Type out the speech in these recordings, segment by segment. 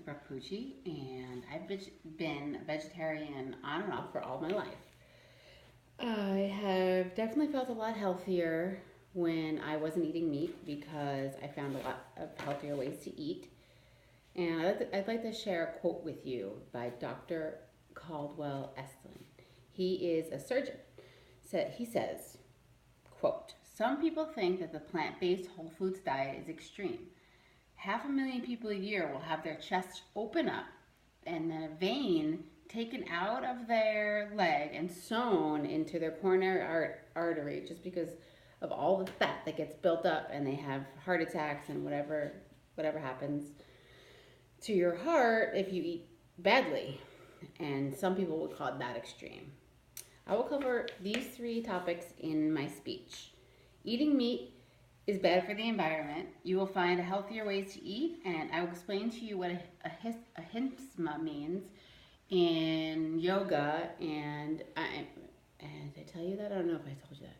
Brooke, and I've been a vegetarian on and off for all my life. I have definitely felt a lot healthier when I wasn't eating meat because I found a lot of healthier ways to eat. And I'd like to share a quote with you by Dr. Caldwell Estlin. He is a surgeon. He says, quote, "Some people think that the plant-based whole foods diet is extreme. 500,000 people a year will have their chests open up and then a vein taken out of their leg and sewn into their coronary artery just because of all the fat that gets built up, and they have heart attacks and whatever happens to your heart if you eat badly." And some people would call that extreme. I will cover these three topics in my speech. Eating meat is bad for the environment. You will find healthier ways to eat, and I will explain to you what a hinsma means in yoga. And did I tell you that? I don't know if I told you that.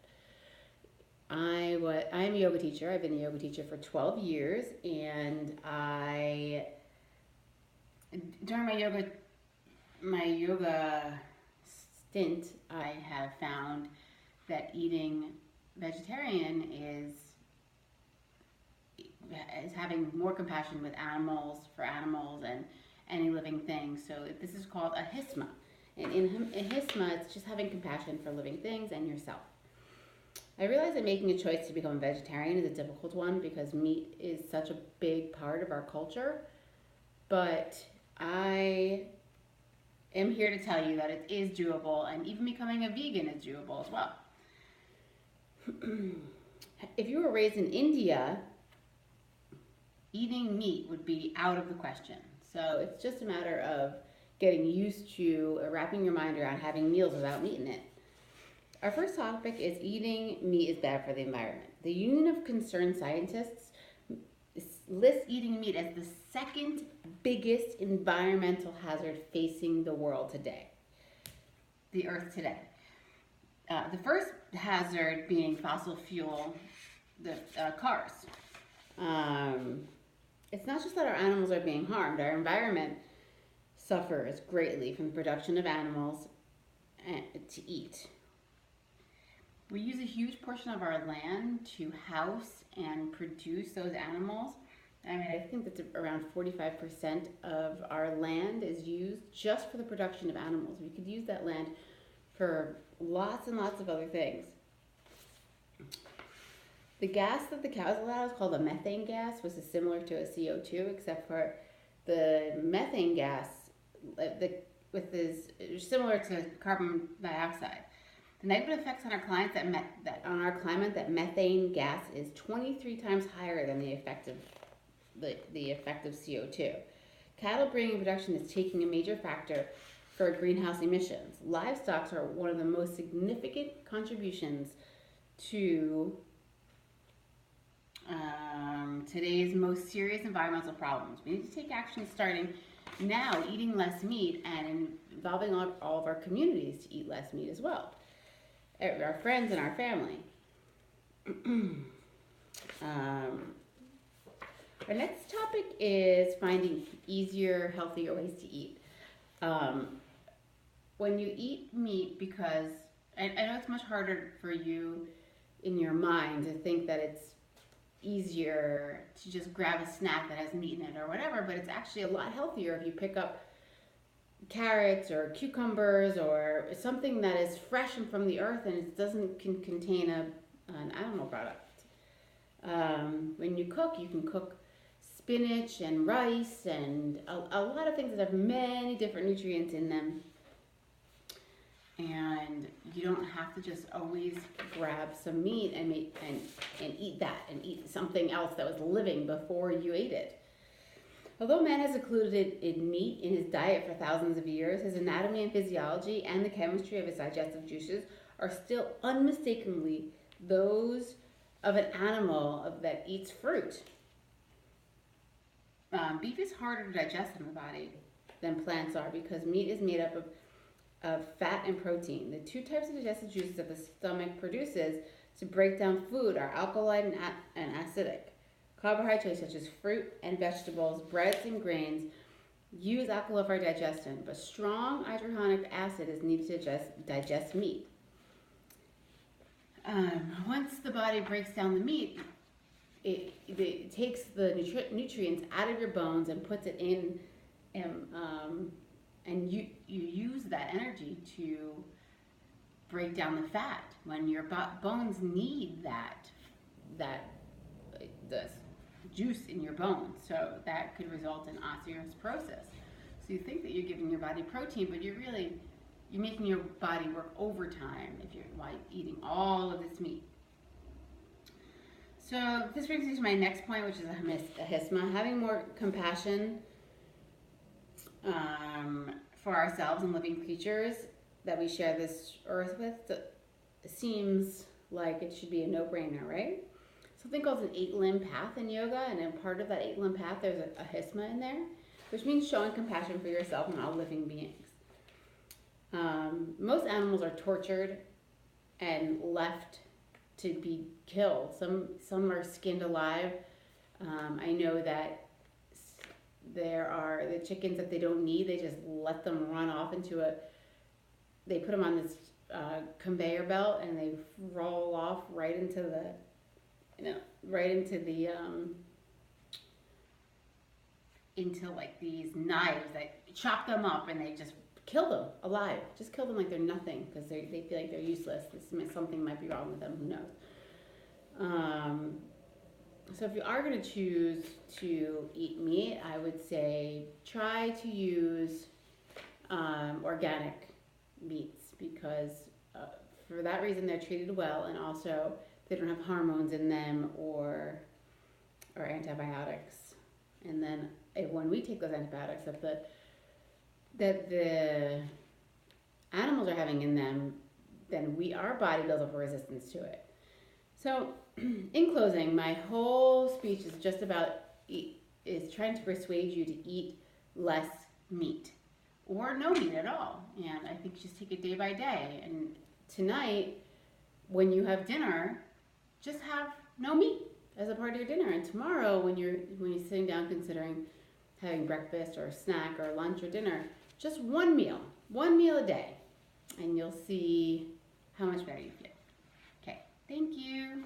I'm a yoga teacher. I've been a yoga teacher for 12 years, and during my yoga stint, I have found that eating vegetarian is having more compassion with for animals and any living thing. So this is called a hisma. And in hisma, it's just having compassion for living things and yourself. I realize that making a choice to become a vegetarian is a difficult one because meat is such a big part of our culture. But I am here to tell you that it is doable, and even becoming a vegan is doable as well. If you were raised in India, eating meat would be out of the question. So it's just a matter of getting used to wrapping your mind around having meals without meat in it. Our first topic is eating meat is bad for the environment. The Union of Concerned Scientists lists eating meat as the second biggest environmental hazard facing the world today, the earth today. The first hazard being fossil fuel, the cars. It's not just that our animals are being harmed, our environment suffers greatly from the production of animals to eat. We use a huge portion of our land to house and produce those animals. I think that's around 45% of our land is used just for the production of animals. We could use that land for lots and lots of other things. The gas that the cows allow is called a methane gas, which is similar to a CO2, except for the methane gas is similar to carbon dioxide. The negative effects on our climate that methane gas is 23 times higher than the effect of CO2. Cattle breeding and production is taking a major factor for greenhouse emissions. Livestock are one of the most significant contributions to today's most serious environmental problems. We need to take action starting now, eating less meat, and involving all of our communities to eat less meat as well. Our friends and our family. Our next topic is finding easier, healthier ways to eat. When you eat meat, because I know it's much harder for you in your mind to think that it's easier to just grab a snack that has meat in it or whatever, but it's actually a lot healthier if you pick up carrots or cucumbers or something that is fresh and from the earth and it doesn't contain an animal product. When you can cook spinach and rice and a lot of things that have many different nutrients in them. And you don't have to just always grab some meat and eat that and eat something else that was living before you ate it. Although man has included meat in his diet for thousands of years, his anatomy and physiology and the chemistry of his digestive juices are still unmistakably those of an animal that eats fruit. Beef is harder to digest in the body than plants are because meat is made up of fat and protein. The two types of digestive juices that the stomach produces to break down food are alkaline and acidic. Carbohydrates such as fruit and vegetables, breads and grains use alcohol for digestion, but strong hydrochloric acid is needed to digest meat. Once the body breaks down the meat, it takes the nutrients out of your bones and puts it in, and you use that energy to break down the fat when your bones need that the juice in your bones. So that could result in osteoporosis. So you think that you're giving your body protein, but you're making your body work overtime if you're eating all of this meat. So this brings me to my next point, which is a hisma. Having more compassion for ourselves and living creatures that we share this earth with seems like it should be a no-brainer, right? Something called an 8-limb path in yoga, and in part of that 8-limb path, there's a hisma in there, which means showing compassion for yourself and all living beings. Most animals are tortured and left to be killed. Some are skinned alive. I know that there are the chickens that they don't need. They just let them run off they put them on this conveyor belt and they roll off right into like these knives that chop them up, and they just kill them alive. Just kill them like they're nothing, because they feel like they're useless. Something might be wrong with them. Who knows? So if you are going to choose to eat meat, I would say try to use organic meats, because for that reason they're treated well, and also they don't have hormones in them or antibiotics. And then when we take those antibiotics that the animals are having in them, then our body builds up a resistance to it. So in closing, my whole speech is just about is trying to persuade you to eat less meat or no meat at all. And I think just take it day by day. And tonight, when you have dinner, just have no meat as a part of your dinner. And tomorrow, when you're sitting down considering having breakfast or a snack or lunch or dinner, just one meal a day, and you'll see how much better you feel. Okay, thank you.